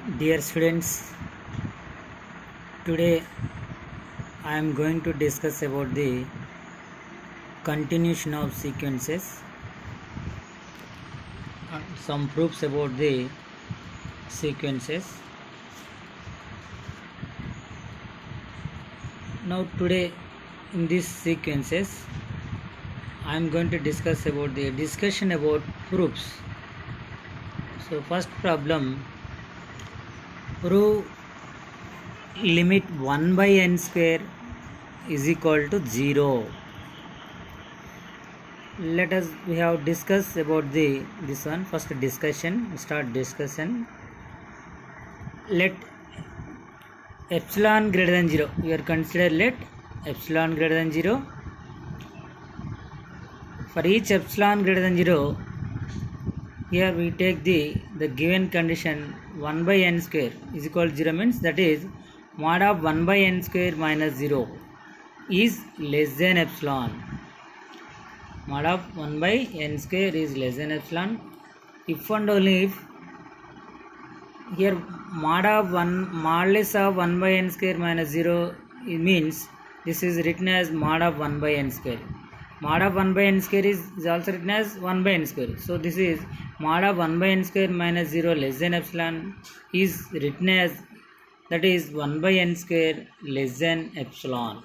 Dear students, today I am going to discuss about the continuation of sequences and some proofs about the sequences. Now today in these sequences I am going to discuss about the discussion about proofs. So first problem, prove limit 1 by n square is equal to 0. We have discussed about this one. First discussion, start discussion. Let epsilon greater than 0, we are consider let epsilon greater than 0. For each epsilon greater than 0, here we take the given condition 1 by n square is equal to 0 means, that is mod of 1 by n square minus 0 is less than epsilon. Mod of 1 by n square is less than epsilon if and only if here modulus of 1 by n square minus 0, it means this is written as mod of 1 by n square. Mod of 1 by n square is also written as 1 by n square. So this is mod of 1 by n square minus 0 less than epsilon is written as, that is 1 by n square less than epsilon.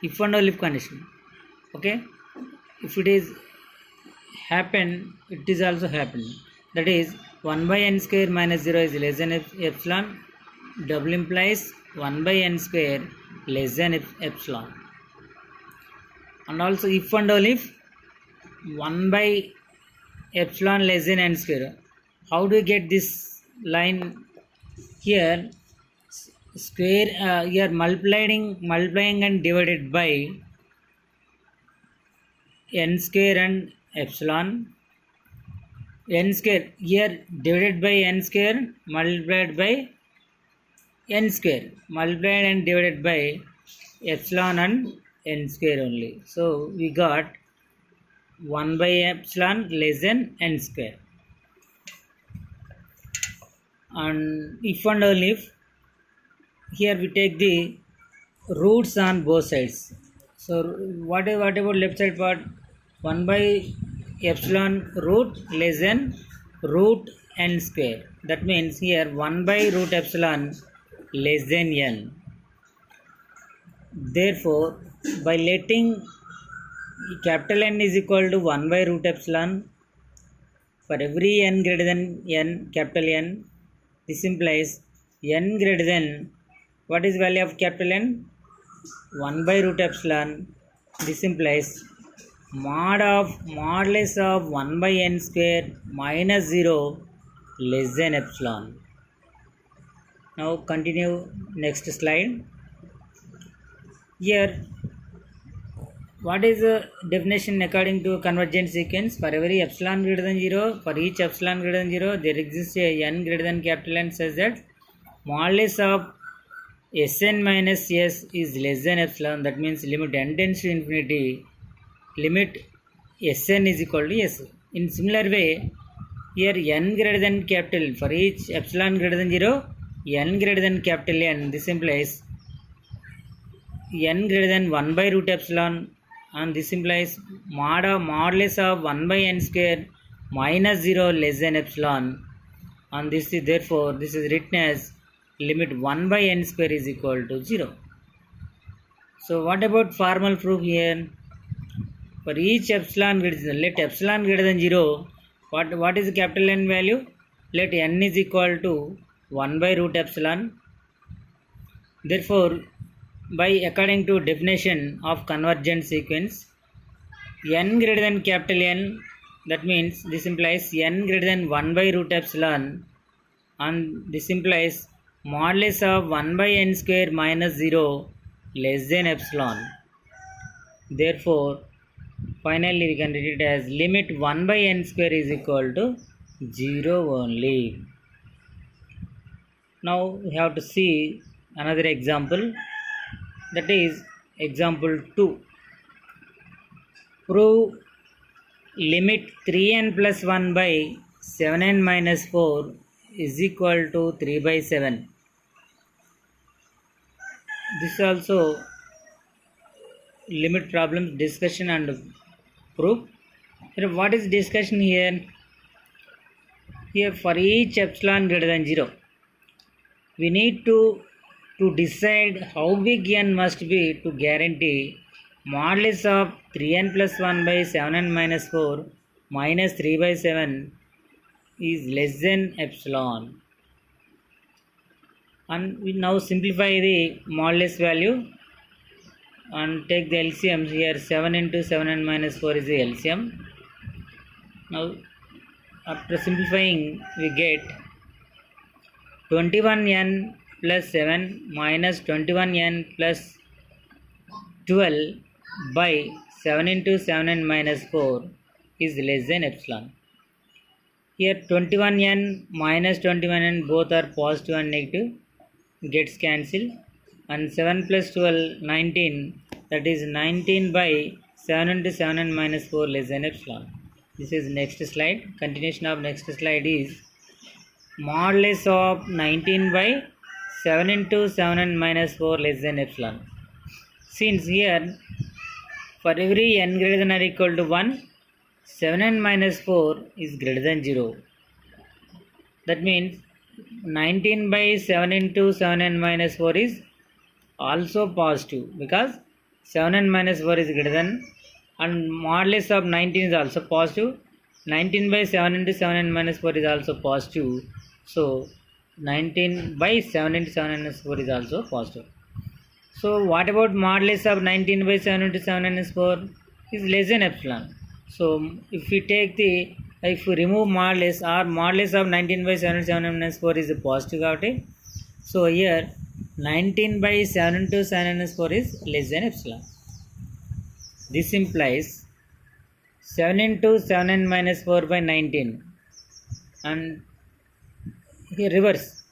If and only if condition. Okay. If it is happen, it is also happen. That is 1 by n square minus 0 is less than epsilon. Double implies 1 by n square less than epsilon. And also if and only if 1 by epsilon less than n square. How do you get this line? Here square, here multiplying and divided by n square and epsilon. N square here divided by n square multiplied by n square, multiplied and divided by epsilon and n square only. So we got 1 by epsilon less than n square. And if and only if, here we take the roots on both sides. So what about left side part? 1 by epsilon root less than root n square. That means here 1 by root epsilon less than n. Therefore, by letting capital N is equal to 1 by root epsilon for every n greater than n, capital N, this implies n greater than, what is value of capital N? 1 by root epsilon. This implies modulus of 1 by n square minus 0 less than epsilon. Now continue next slide. Here what is the definition according to convergent sequence? For every epsilon greater than 0, for each epsilon greater than 0, there exists a n greater than capital N such that modulus of Sn minus s is less than epsilon. That means limit n tends to infinity, limit Sn is equal to s. In similar way, here n greater than capital, for each epsilon greater than 0, n greater than capital N, this implies n greater than 1 by root epsilon, and this implies modulus of 1 by n square minus 0 less than epsilon, and this is therefore this is written as limit 1 by n square is equal to 0. So what about formal proof here? For each epsilon greater than, let epsilon greater than 0, what is the capital N value? Let n is equal to 1 by root epsilon. Therefore, by according to definition of convergent sequence, n greater than capital N, that means this implies n greater than 1 by root epsilon, and this implies modulus of 1 by n square minus 0 less than epsilon. Therefore, finally we can write it as limit 1 by n square is equal to 0 only. Now we have to see another example, that is example 2. Prove limit 3n plus 1 by 7n minus 4 is equal to 3 by 7. This also limit problems discussion and proof. Here what is discussion here? Here for each epsilon greater than 0, we need to decide how big n must be to guarantee modulus of 3n plus 1 by 7n minus 4 minus 3 by 7 is less than epsilon. And we now simplify the modulus value and take the LCM. Here 7 into 7n minus 4 is the LCM. Now after simplifying we get 21n plus 7 minus 21n plus 12 by 7 into 7n minus 4 is less than epsilon. Here 21n minus 21n both are positive and negative, gets cancelled, and 7 plus 12 19, that is 19 by 7 into 7n minus 4 less than epsilon. This is next slide. Continuation of next slide is modulus of 19 by 7 into 7n minus 4 less than epsilon. Since here for every n greater than or equal to 1, 7n minus 4 is greater than 0. That means 19 by 7 into 7n minus 4 is also positive, because 7n minus 4 is greater than, and modulus of 19 is also positive. 19 by 7 into 7n minus 4 is also positive. So 19 by 7 into 7n minus 4 is also positive. So what about modulus of 19 by 7 into 7n minus 4 is less than epsilon. So if we take the, if we remove modulus, or modulus of 19 by 7 into 7n minus 4 is positive కాబట్టి, so here 19 by 7 into 7n minus 4 is less than epsilon. This implies 7 into 7n minus 4 by 19, and here reverse,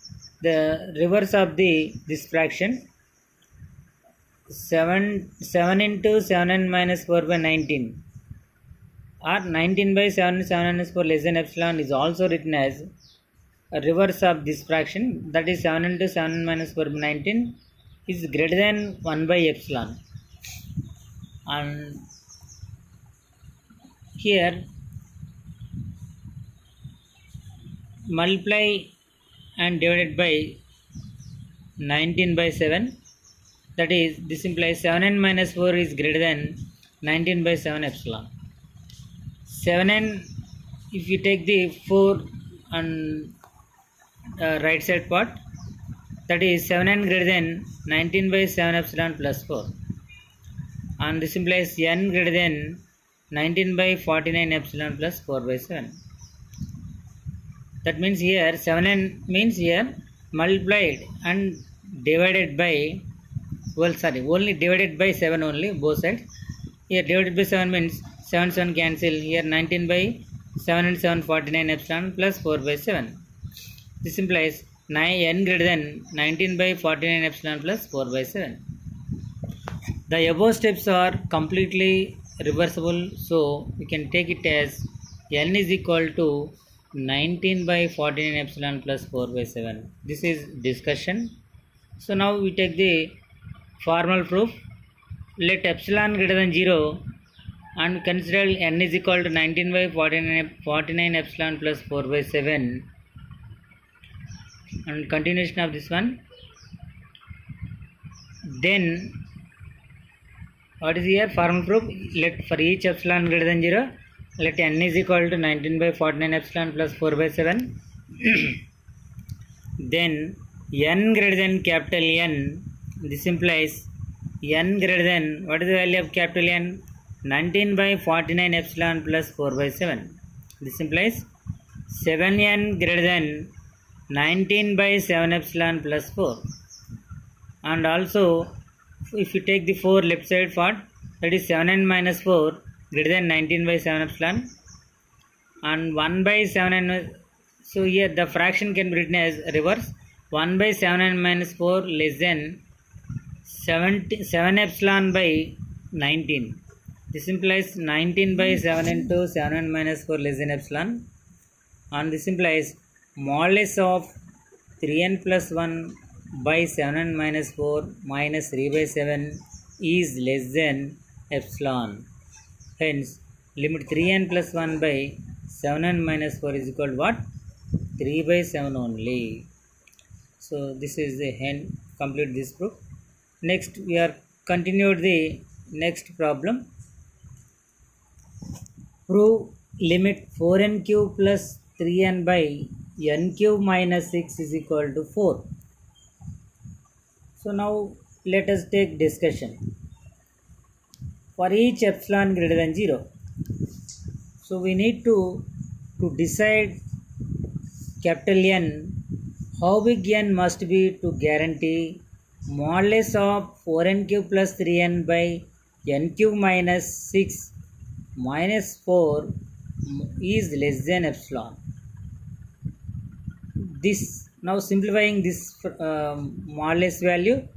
the reverse of this fraction, 7 into 7n minus 4 by 19, or 19 by 7 7n minus 4 less than epsilon is also written as a reverse of this fraction, that is 7 into 7n minus 4 by 19 is greater than 1 by epsilon. And here multiply and divided by 19 by 7, that is this implies 7n minus 4 is greater than 19 by 7 epsilon. 7n, if you take the 4 and right side part, that is 7n greater than 19 by 7 epsilon plus 4, and this implies n greater than 19 by 49 epsilon plus 4 by 7. That means here 7n means here multiplied and divided by, well sorry, only divided by 7 only, both sides. Here divided by 7 means 7 7 cancel, here 19 by 7 and 7 49 epsilon plus 4 by 7. This implies n greater than 19 by 49 epsilon plus 4 by 7. The above steps are completely reversible, so we can take it as n is equal to 19 by 49 epsilon plus 4 by 7. This is discussion. So now we take the formal proof. Let epsilon greater than 0 and consider n is equal to 19 by 49 epsilon plus 4 by 7, and continuation of this one. Then what is here formal proof? Let for each epsilon greater than 0, let n is equal to 19 by 49 epsilon plus 4 by 7. Then n greater than capital N, this implies n greater than, what is the value of capital N? 19 by 49 epsilon plus 4 by 7. This implies 7n greater than 19 by 7 epsilon plus 4. And also if you take the 4 left side part, that is 7n minus 4 greater than 19 by 7 epsilon, and 1 by 7n. So here the fraction can be written as reverse, 1 by 7n minus 4 less than 7 epsilon by 19. This implies 19 by 7 into 7n minus 4 less than epsilon, and this implies modulus of 3n plus 1 by 7n minus 4 minus 3 by 7 is less than epsilon. Hence, limit 3n plus 1 by 7n minus 4 is equal to what? 3 by 7 only. So, this is the end. Complete this proof. Next, we are continued the next problem. Prove limit 4n cube plus 3n by n cube minus 6 is equal to 4. So now let us take discussion. For each epsilon greater than 0, so we need to decide capital N, how big n must be to guarantee modulus of 4n cube plus 3n by n cube minus 6 minus 4 is less than epsilon. This now simplifying this modulus value,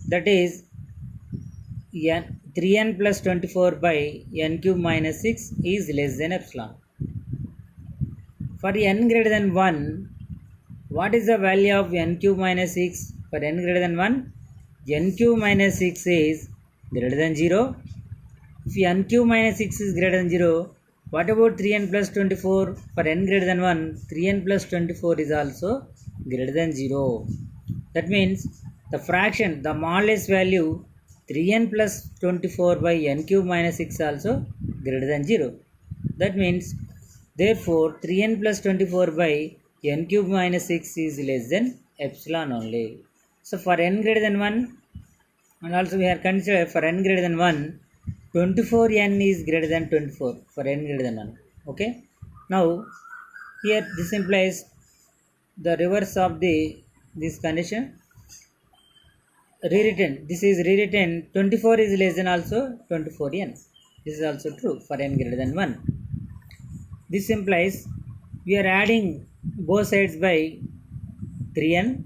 that is n 3n plus 24 by n cube minus 6 is less than epsilon. For n greater than 1, what is the value of n cube minus 6? For n greater than 1, n cube minus 6 is greater than 0. If n cube minus 6 is greater than 0, what about 3n plus 24? For n greater than 1, 3n plus 24 is also greater than 0. That means the fraction, the modulus value 3n plus 24 by n cube minus 6 also greater than 0. That means, therefore, 3n plus 24 by n cube minus 6 is less than epsilon only. So, for n greater than 1, and also we are considered for n greater than 1, 24n is greater than 24 for n greater than 1. Okay. Now, here this implies the reverse of this condition. Rewritten. This is rewritten. 24 is less than also 24n. This is also true for n greater than 1. This implies we are adding both sides by 3n.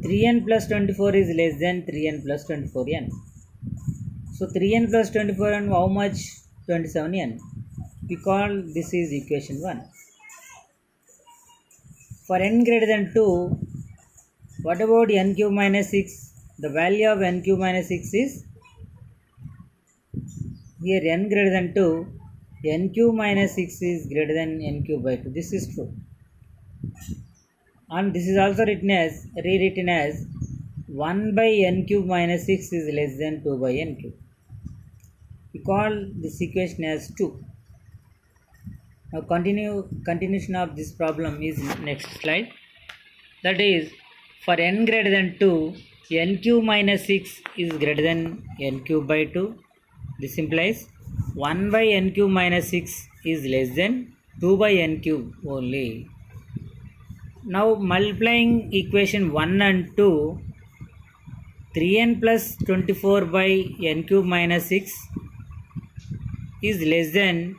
3n plus 24 is less than 3n plus 24n. So 3n plus 24n, how much? 27n. We call this is equation 1. For n greater than 2, what about n cube minus 6? The value of n cube minus 6 is, here n greater than 2, n cube minus 6 is greater than n cube by 2. This is true. And this is also rewritten as 1 by n cube minus 6 is less than 2 by n cube. We call this equation as 2. Now continuation of this problem is next slide. That is, for n greater than 2, n cube minus 6 is greater than n cube by 2. This implies 1 by n cube minus 6 is less than 2 by n cube only. Now multiplying equation 1 and 2, 3n plus 24 by n cube minus 6 is less than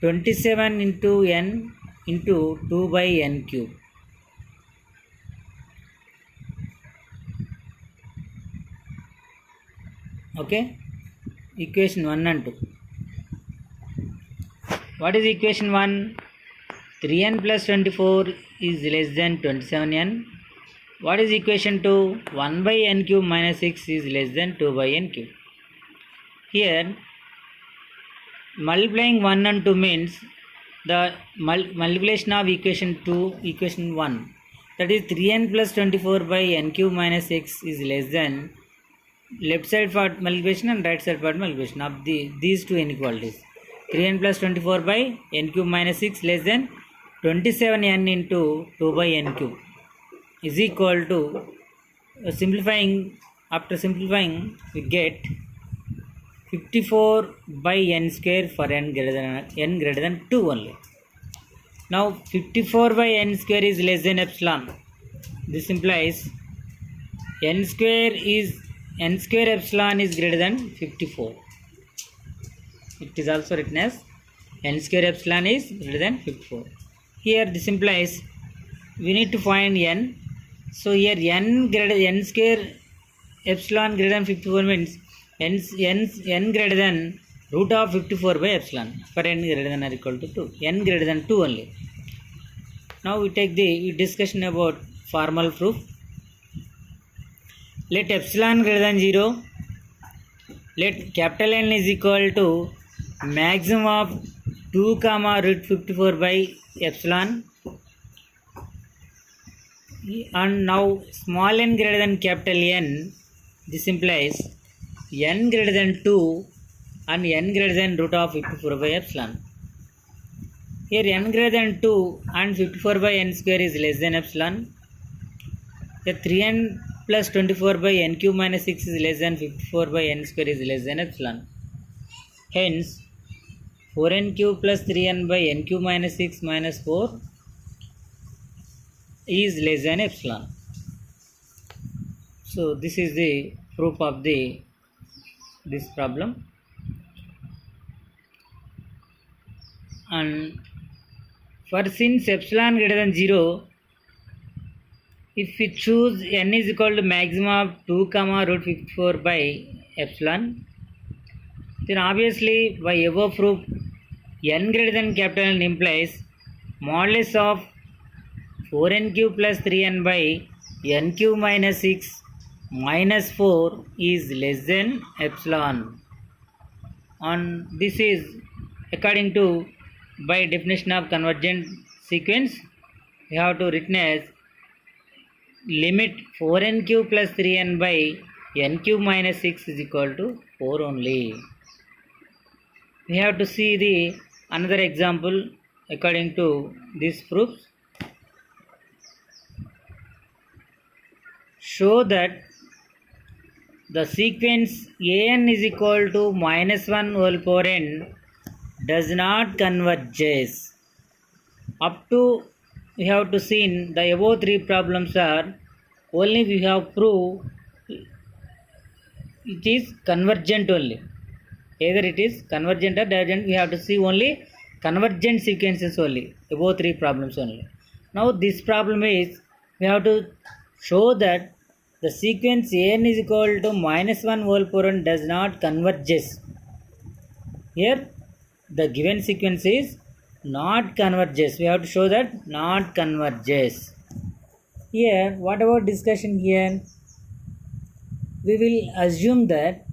27 into n into 2 by n cube. Okay, equation 1 and 2. What is equation 1? 3n plus 24 is less than 27n. What is equation 2? 1 by n cube minus 6 is less than 2 by n cube. Here, multiplying 1 and 2 means the multiplication of equation 2, equation 1. That is 3n plus 24 by n cube minus 6 is less than left side part multiplication and right side part multiplication of these two inequalities. 3n plus 24 by n cube minus 6 less than 27n into 2 by n cube is equal to, after simplifying we get 54 by n square for n greater than 2 only. Now 54 by n square is less than epsilon. This implies n square epsilon is greater than 54. It is also written as n square epsilon is greater than 54. Here this implies we need to find n. So here n square epsilon greater than 54 means n greater than root of 54 by epsilon for n greater than or equal to 2. N greater than 2 only. Now we take the discussion about formal proof. Let epsilon greater than 0. Let capital N is equal to maximum of 2 comma root 54 by epsilon. And now small n greater than capital N. This implies n greater than 2 and n greater than root of 54 by epsilon. Here n greater than 2 and 54 by n square is less than epsilon. Here 3n plus 24 by n cube minus 6 is less than 54 by n square is less than epsilon. Hence 4n cube plus 3n by n cube minus 6 minus 4 is less than epsilon. So this is the proof of this problem. And for since epsilon greater than 0, if we choose n is equal to maximum of 2 comma root 54 by epsilon, then obviously by above proof n greater than capital N implies modulus of 4n cube plus 3n by n cube minus 6 minus 4 is less than epsilon. And this is according to by definition of convergent sequence, we have to written as limit 4n cube plus 3n by n cube minus 6 is equal to 4 only. We have to see the another example according to these proofs. Show that the sequence an is equal to minus 1 whole power n does not converges. Up to we have to see in the above three problems are only we have proved it is convergent only. Either it is convergent or divergent, we have to see only convergent sequences only, above three problems only. Now this problem is we have to show that the sequence an is equal to minus 1 whole power n does not converges. Here the given sequence is not converges. We have to show that not converges. Here, what about discussion here? We will assume that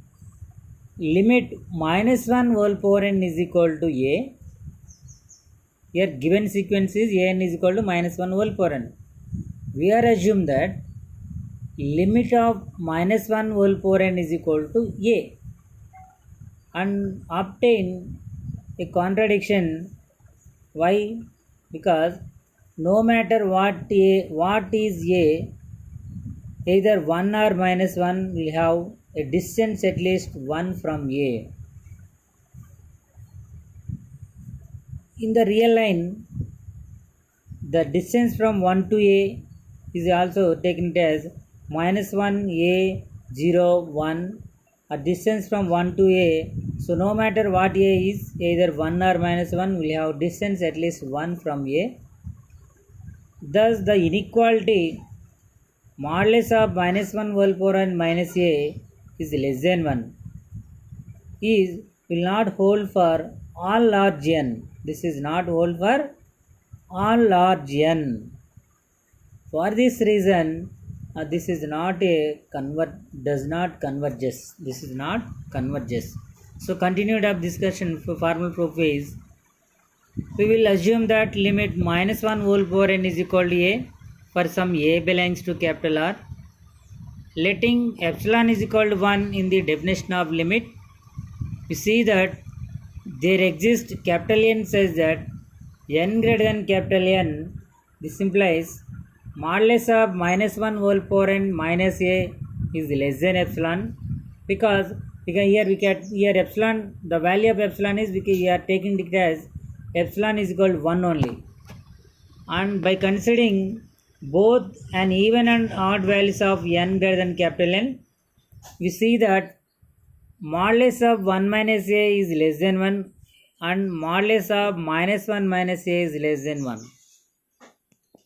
limit minus 1 whole power n is equal to a. Here given sequence is an is equal to minus 1 whole power n. We are assume that limit of minus 1 whole power n is equal to a and obtain a contradiction. Why? Because no matter what is a, either 1 or minus 1 will have a distance at least 1 from a. In the real line, the distance from 1 to a is also taken as minus 1 a 0 1, a distance from 1 to a. So no matter what a is, either 1 or minus 1 will have distance at least 1 from a. Thus the inequality modulus of minus 1 whole power n minus a is less than 1 is will not hold for all large n. This is not hold for all large n. For this reason, this is not a does not converges. This is not converges. So continued up discussion for formal proof is we will assume that limit minus 1 whole power n is equal to a for some a belongs to capital R. Letting epsilon is equal to 1 in the definition of limit, we see that there exists capital N such that n greater than capital N. This implies modulus of minus 1 whole power n minus a is less than epsilon, because here epsilon, the value of epsilon is because we are taking it as epsilon is equal to 1 only, and by considering both an even and odd values of n greater than capital N, we see that modulus of 1 minus a is less than 1 and modulus of minus 1 minus a is less than 1.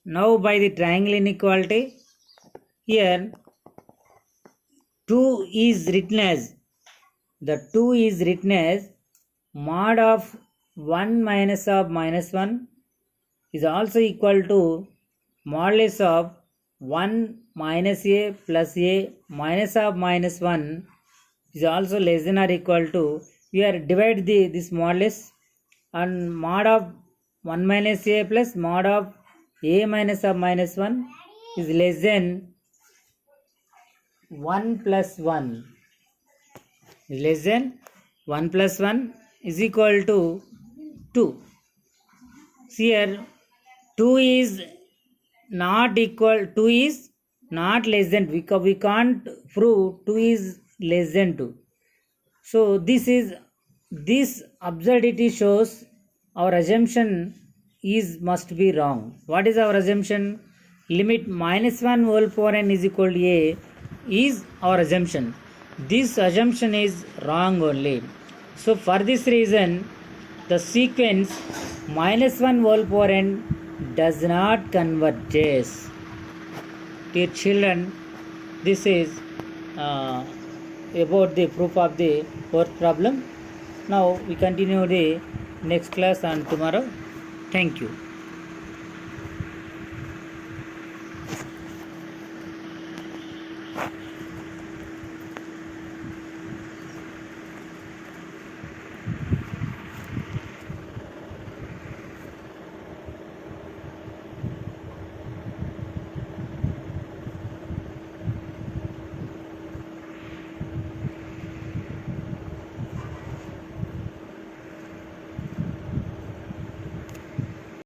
Now by the triangle inequality, here 2 is written as mod of 1 minus of minus 1 is also equal to modulus of 1 minus a plus a minus of minus 1 is also less than or equal to, we are divide this modulus, and mod of 1 minus a plus mod of a minus of minus 1 is less than 1 plus 1, less than 1 plus 1 is equal to 2. Here 2 is not equal, 2 is not less than, because we can't prove 2 is less than 2. So this absurdity shows our assumption must be wrong. What is our assumption? Limit minus 1 whole power n is equal to a is our assumption. This assumption is wrong only. So for this reason, the sequence minus 1 whole power n does not converges. Dear children, this is about the proof of the fourth problem. Now we continue the next class on tomorrow. Thank you.